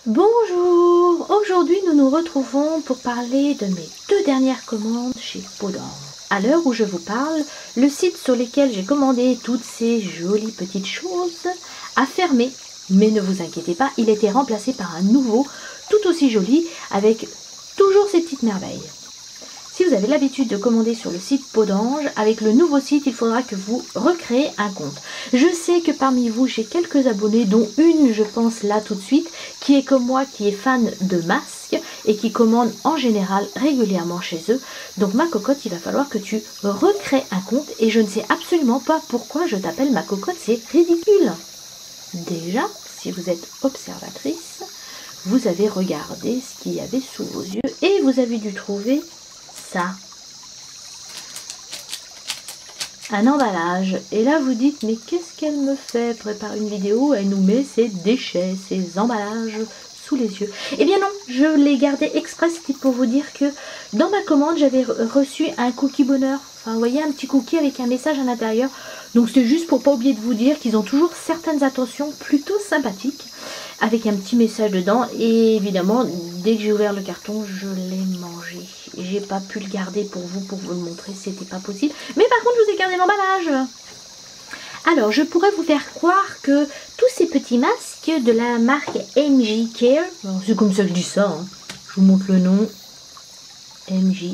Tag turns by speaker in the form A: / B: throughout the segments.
A: Bonjour, aujourd'hui nous nous retrouvons pour parler de mes 2 dernières commandes chez Peau d'Ange. À l'heure où je vous parle, le site sur lequel j'ai commandé toutes ces jolies petites choses a fermé. Mais ne vous inquiétez pas, il a été remplacé par un nouveau, tout aussi joli, avec toujours ces petites merveilles. Si vous avez l'habitude de commander sur le site Peau d'Ange, avec le nouveau site, il faudra que vous recréez un compte. Je sais que parmi vous, j'ai quelques abonnés, dont une, je pense là tout de suite, qui est comme moi, qui est fan de masques et qui commande en général régulièrement chez eux. Donc ma cocotte, il va falloir que tu recrées un compte et je ne sais absolument pas pourquoi je t'appelle ma cocotte, c'est ridicule. Déjà, si vous êtes observatrice, vous avez regardé ce qu'il y avait sous vos yeux et vous avez dû trouver ça, un emballage. Et là vous dites, mais qu'est-ce qu'elle me fait préparer une vidéo, elle nous met ses déchets, ses emballages sous les yeux. Eh bien non, je l'ai gardé exprès, c'était pour vous dire que dans ma commande j'avais reçu un cookie bonheur, enfin vous voyez, un petit cookie avec un message à l'intérieur. Donc c'était juste pour pas oublier de vous dire qu'ils ont toujours certaines attentions plutôt sympathiques avec un petit message dedans. Et évidemment, dès que j'ai ouvert le carton, je l'ai mangé. J'ai pas pu le garder pour vous le montrer, c'était pas possible. Mais par contre, je vous ai gardé l'emballage. Alors, je pourrais vous faire croire que tous ces petits masques de la marque MJ Care, c'est comme ça que je dis ça, hein. Je vous montre le nom, MJ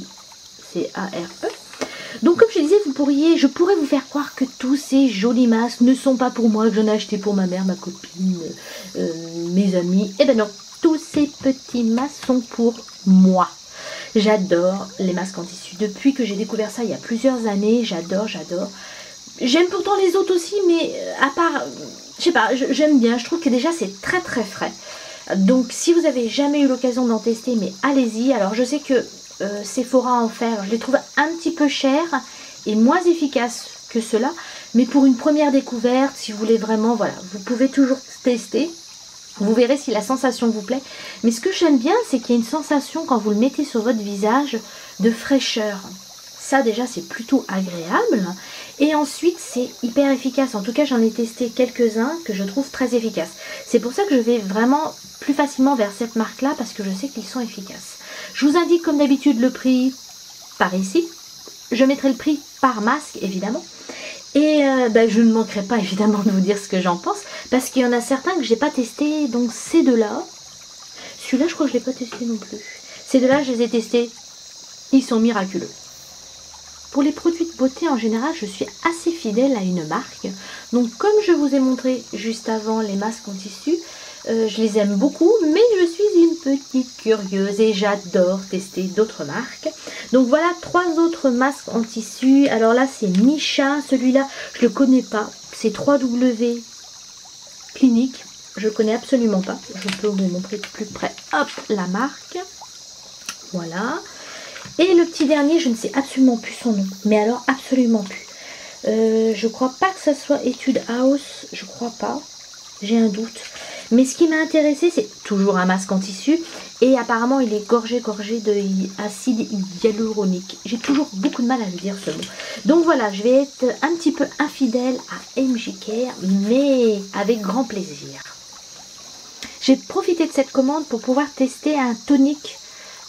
A: C-A-R-E. Donc comme je disais, je pourrais vous faire croire que tous ces jolis masques ne sont pas pour moi, que j'en ai acheté pour ma mère, ma copine, mes amis. Eh ben non, tous ces petits masques sont pour moi. J'adore les masques en tissu. Depuis que j'ai découvert ça il y a plusieurs années, j'adore. J'aime pourtant les autres aussi, mais à part, je sais pas, j'aime bien. Je trouve que déjà c'est très très frais. Donc si vous avez jamais eu l'occasion d'en tester, mais allez-y. Alors je sais que Sephora en fer, je les trouve un petit peu chers et moins efficaces que ceux-là, mais pour une première découverte, si vous voulez vraiment, voilà, vous pouvez toujours tester, vous verrez si la sensation vous plaît. Mais ce que j'aime bien, c'est qu'il y a une sensation quand vous le mettez sur votre visage de fraîcheur. Ça déjà c'est plutôt agréable, et ensuite c'est hyper efficace. En tout cas j'en ai testé quelques-uns que je trouve très efficaces. C'est pour ça que je vais vraiment plus facilement vers cette marque là, parce que je sais qu'ils sont efficaces. Je vous indique comme d'habitude le prix par ici. Je mettrai le prix par masque évidemment. Et je ne manquerai pas évidemment de vous dire ce que j'en pense, parce qu'il y en a certains que j'ai pas testé. Donc ces deux-là, celui-là je crois que je ne l'ai pas testé non plus. Ces deux-là je les ai testés, ils sont miraculeux. Pour les produits de beauté en général, je suis assez fidèle à une marque. Donc comme je vous ai montré juste avant les masques en tissu, je les aime beaucoup, mais je suis une petite curieuse et j'adore tester d'autres marques. Donc voilà 3 autres masques en tissu. Alors là c'est Missha, celui-là je le connais pas, c'est 3W Clinique, je le connais absolument pas. Je peux vous montrer de plus près, hop, la marque, voilà. Et le petit dernier, je ne sais absolument plus son nom, mais alors absolument plus. Je crois pas que ça soit Etude House, je crois pas, j'ai un doute. Mais ce qui m'a intéressé, c'est toujours un masque en tissu, et apparemment il est gorgé d'acide hyaluronique. J'ai toujours beaucoup de mal à le dire ce mot. Donc voilà, je vais être un petit peu infidèle à MJ Care, mais avec grand plaisir. J'ai profité de cette commande pour pouvoir tester un tonique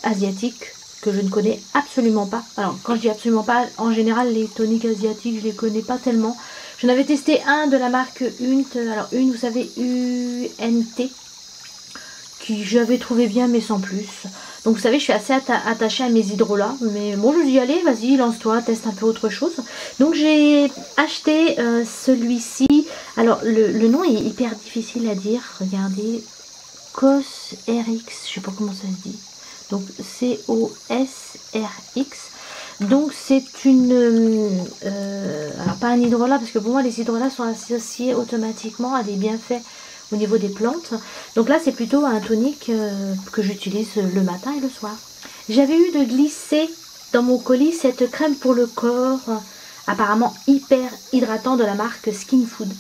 A: asiatique que je ne connais absolument pas. Alors quand je dis absolument pas, en général les toniques asiatiques je les connais pas tellement. J'en avais testé un de la marque Unt, alors une vous savez UNT, qui j'avais trouvé bien mais sans plus. Donc vous savez je suis assez attachée à mes hydrolats, mais bon je me dis allez vas-y lance-toi, teste un peu autre chose. Donc j'ai acheté celui-ci, alors le nom est hyper difficile à dire, regardez, COSRX, je sais pas comment ça se dit. Donc COSRX. Donc c'est une alors pas un hydrolat, parce que pour moi les hydrolats sont associés automatiquement à des bienfaits au niveau des plantes. Donc là c'est plutôt un tonique que j'utilise le matin et le soir. J'avais eu de glisser dans mon colis cette crème pour le corps apparemment hyper hydratant de la marque Skin Food,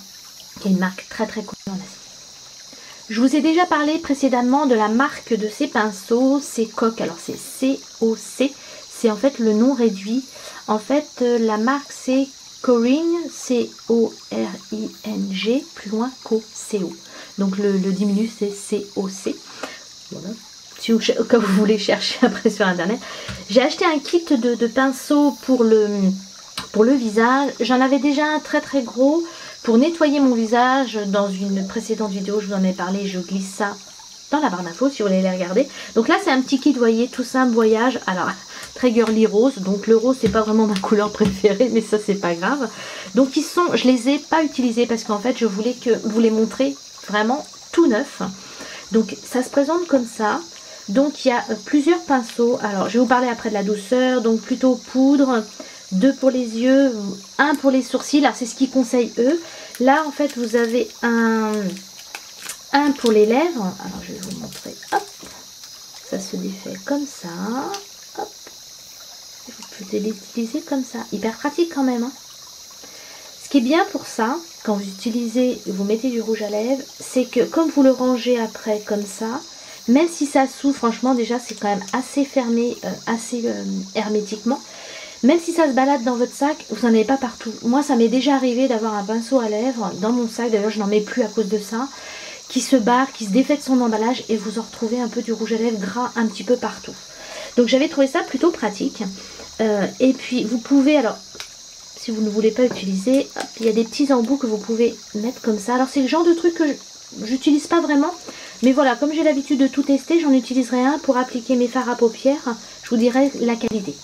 A: qui est une marque très très connue en Asie. Je vous ai déjà parlé précédemment de la marque de ces pinceaux, c'est COC, alors c'est C-O-C, c'est en fait le nom réduit. En fait la marque c'est Coring, C-O-R-I-N-G, plus loin Co-C-O. Donc le diminutif c'est C-O-C. Voilà. Si vous, quand vous voulez chercher après sur internet. J'ai acheté un kit de pinceaux pour le visage. J'en avais déjà un très très gros pour nettoyer mon visage. Dans une précédente vidéo, je vous en ai parlé. Je glisse ça dans la barre d'infos si vous voulez les regarder. Donc là, c'est un petit kit, vous voyez, tout simple, voyage. Alors, très girly rose. Donc le rose, c'est pas vraiment ma couleur préférée, mais ça, c'est pas grave. Donc ils sont, je les ai pas utilisés parce qu'en fait, je voulais vous les montrer vraiment tout neuf. Donc ça se présente comme ça. Donc il y a plusieurs pinceaux. Alors je vais vous parler après de la douceur. Donc plutôt poudre, 2 pour les yeux, 1 pour les sourcils. Alors c'est ce qu'ils conseillent eux. Là en fait vous avez un pour les lèvres. Alors je vais vous montrer. Hop, ça se défait comme ça. Hop, vous pouvez l'utiliser comme ça. Hyper pratique quand même. Hein. Ce qui est bien pour ça, quand vous utilisez, vous mettez du rouge à lèvres, c'est que comme vous le rangez après comme ça, même si ça s'ouvre, franchement déjà c'est quand même assez fermé, assez hermétiquement. Même si ça se balade dans votre sac, vous n'en avez pas partout. Moi ça m'est déjà arrivé d'avoir un pinceau à lèvres dans mon sac, d'ailleurs je n'en mets plus à cause de ça, qui se barre, qui se défait de son emballage et vous en retrouvez un peu du rouge à lèvres gras un petit peu partout. Donc j'avais trouvé ça plutôt pratique. Et puis vous pouvez, alors si vous ne voulez pas utiliser, hop, il y a des petits embouts que vous pouvez mettre comme ça. Alors c'est le genre de truc que j'utilise pas vraiment. Mais voilà, comme j'ai l'habitude de tout tester, j'en utiliserai un pour appliquer mes fards à paupières. Je vous dirai la qualité.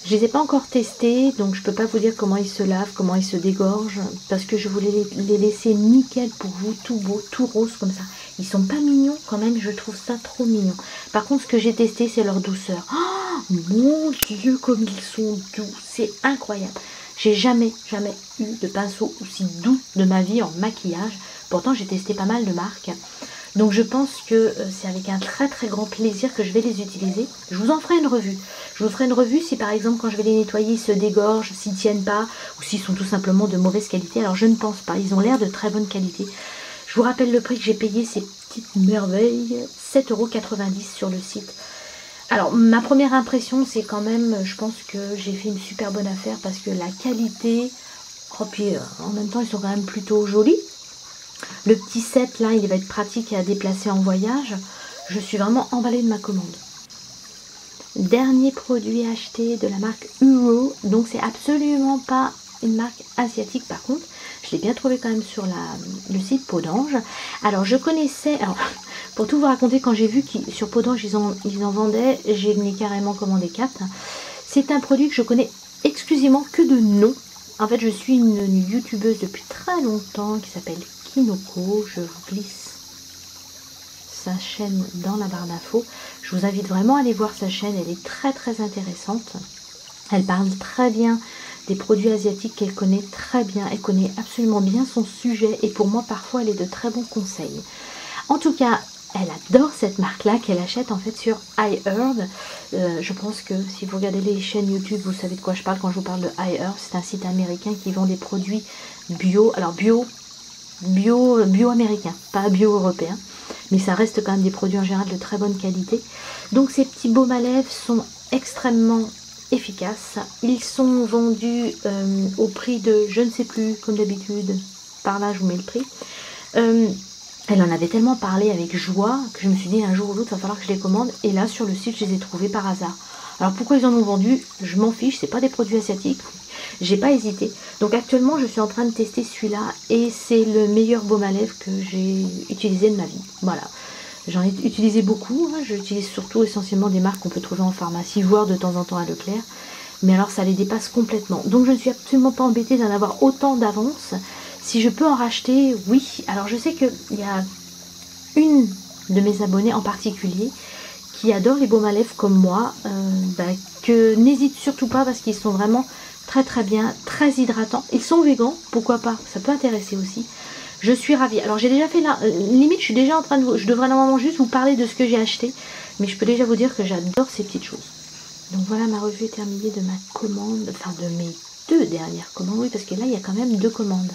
A: Je les ai pas encore testés, donc je peux pas vous dire comment ils se lavent, comment ils se dégorgent. Parce que je voulais les laisser nickel pour vous, tout beau, tout rose comme ça. Ils sont pas mignons quand même, je trouve ça trop mignon. Par contre, ce que j'ai testé, c'est leur douceur. Oh mon Dieu, comme ils sont doux, c'est incroyable. J'ai jamais eu de pinceau aussi doux de ma vie en maquillage. Pourtant, j'ai testé pas mal de marques. Donc je pense que c'est avec un très très grand plaisir que je vais les utiliser. Je vous en ferai une revue. Je vous ferai une revue si par exemple quand je vais les nettoyer ils se dégorgent, s'ils ne tiennent pas ou s'ils sont tout simplement de mauvaise qualité. Alors je ne pense pas, ils ont l'air de très bonne qualité. Je vous rappelle le prix que j'ai payé ces petites merveilles, 7,90 € sur le site. Alors ma première impression c'est quand même, je pense que j'ai fait une super bonne affaire parce que la qualité, oh, puis en même temps ils sont quand même plutôt jolis. Le petit set là, il va être pratique à déplacer en voyage. Je suis vraiment emballée de ma commande. Dernier produit acheté de la marque Uro. Donc c'est absolument pas une marque asiatique par contre. Je l'ai bien trouvé quand même sur le site Peau d'Ange. Alors je connaissais, alors pour tout vous raconter, quand j'ai vu que sur Peau d'Ange ils en vendaient, j'ai venu carrément commander 4. C'est un produit que je connais exclusivement que de nom. En fait je suis une youtubeuse depuis très longtemps qui s'appelle Kinoko. Je vous glisse sa chaîne dans la barre d'infos. Je vous invite vraiment à aller voir sa chaîne, elle est très très intéressante. Elle parle très bien des produits asiatiques qu'elle connaît très bien, elle connaît absolument bien son sujet et pour moi parfois elle est de très bons conseils. En tout cas, elle adore cette marque-là qu'elle achète en fait sur iHerb. Je pense que si vous regardez les chaînes YouTube, vous savez de quoi je parle quand je vous parle de iHerb. C'est un site américain qui vend des produits bio, alors bio américain, pas bio européen, mais ça reste quand même des produits en général de très bonne qualité. Donc ces petits baumes à lèvres sont extrêmement efficaces. Ils sont vendus au prix de, je ne sais plus, comme d'habitude, par là je vous mets le prix. Elle en avait tellement parlé avec joie que je me suis dit un jour ou l'autre il va falloir que je les commande, et là sur le site je les ai trouvés par hasard. Alors pourquoi ils en ont vendu, je m'en fiche, c'est pas des produits asiatiques. J'ai pas hésité. Donc actuellement je suis en train de tester celui-là et c'est le meilleur baume à lèvres que j'ai utilisé de ma vie. Voilà. J'en ai utilisé beaucoup. Hein. J'utilise surtout essentiellement des marques qu'on peut trouver en pharmacie, voire de temps en temps à Leclerc. Mais alors ça les dépasse complètement. Donc je ne suis absolument pas embêtée d'en avoir autant d'avance. Si je peux en racheter, oui. Alors je sais qu'il y a une de mes abonnées en particulier qui adore les baumes à lèvres comme moi. Que n'hésite surtout pas parce qu'ils sont vraiment très très bien, très hydratants. Ils sont végans, pourquoi pas, ça peut intéresser aussi. Je suis ravie. Alors j'ai déjà fait là, limite je suis déjà en train de je devrais normalement juste vous parler de ce que j'ai acheté, mais je peux déjà vous dire que j'adore ces petites choses. Donc voilà, ma revue est terminée de ma commande, enfin de mes 2 dernières commandes, oui parce que là il y a quand même 2 commandes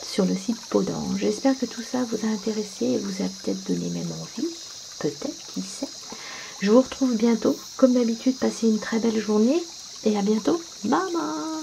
A: sur le site Peau d'Ange. J'espère que tout ça vous a intéressé et vous a peut-être donné même envie, peut-être, qui sait. Je vous retrouve bientôt, comme d'habitude, passez une très belle journée et à bientôt, bye bye.